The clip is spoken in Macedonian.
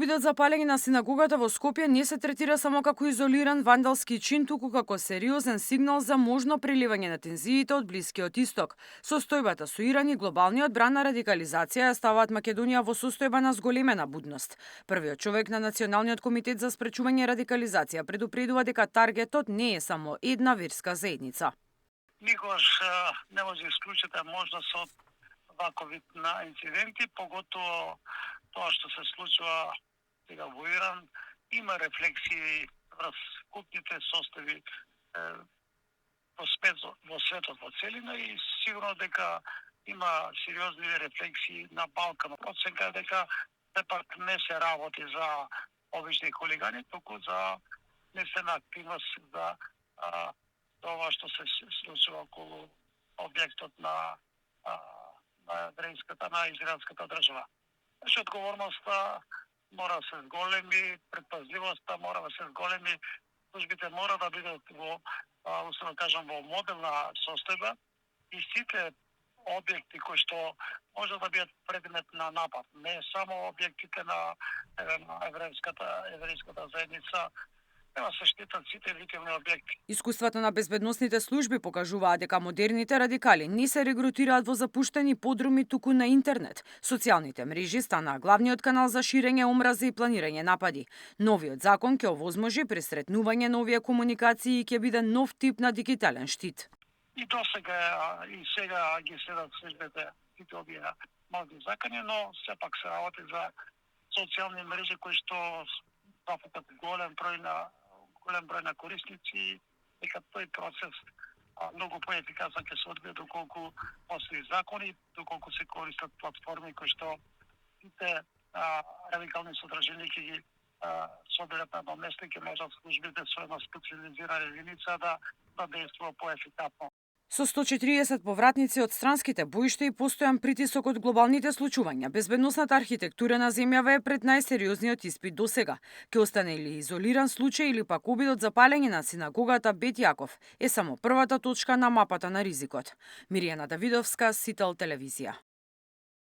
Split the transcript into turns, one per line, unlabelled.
Обидот за палење на синагогата во Скопје не се третира само како изолиран вандалски чин, туку како сериозен сигнал за можно преливање на тензиите од Блискиот Исток. Состојбата со Иран и глобалниот бран на радикализација ја ставаат Македонија во состојба на зголемена будност. Првиот човек на Националниот комитет за спречување радикализација предупредува дека таргетот не е само една верска заедница.
Никогаш не може исклучите можност од ваков вид на инциденти, поготово тоа што се случува сега во Иран, има рефлексии врз купните состави во светот во целина и сигурно дека има сериозни рефлексии на Балкан. Оценка дека сепак не се работи за обични хулигани, туку за несена активност за тоа што се случува околу објектот на израелската држава. Значи, одговорноста мора да се зголеми, предпазливоста мора да се зголеми, службите мора да бидат во, условно кажам, во моделна состојба и сите објекти кои што може да бидат предмет на напад, не само објектите на еврејската заедница, треба се штитат сите витални објекти.
Искуствата на безбедносните служби покажуваат дека модерните радикали не се регрутираат во запуштени подруми, туку на интернет. Социјалните мрежи станаа главниот канал за ширење омраза и планирање напади. Новиот закон ќе овозможи пресретнување на овие комуникации и ќе биде нов тип на дигитален штит.
И досега и сега ги следат службите сите овие малки закони, но сепак се работи за социјални мрежи кои што зафатат голем број на корисници, дека тој процес многу поефикасно ќе се одвие доколку постои закони, доколку се користат платформи кои што сите радикални содржини ќе ги соберат на едно место и ќе можат службите со една специализирана единица да действува поефикасно.
Со 140 повратници од странските боишта и постојан притисок од глобалните случувања, безбедносната архитектура на земјава е пред најсериозниот испит досега. Ке остане ли изолиран случај или пак обидот за палење на синагогата Бет Јаков е само првата точка на мапата на ризикот. Миријана Давидовска, Сител телевизија.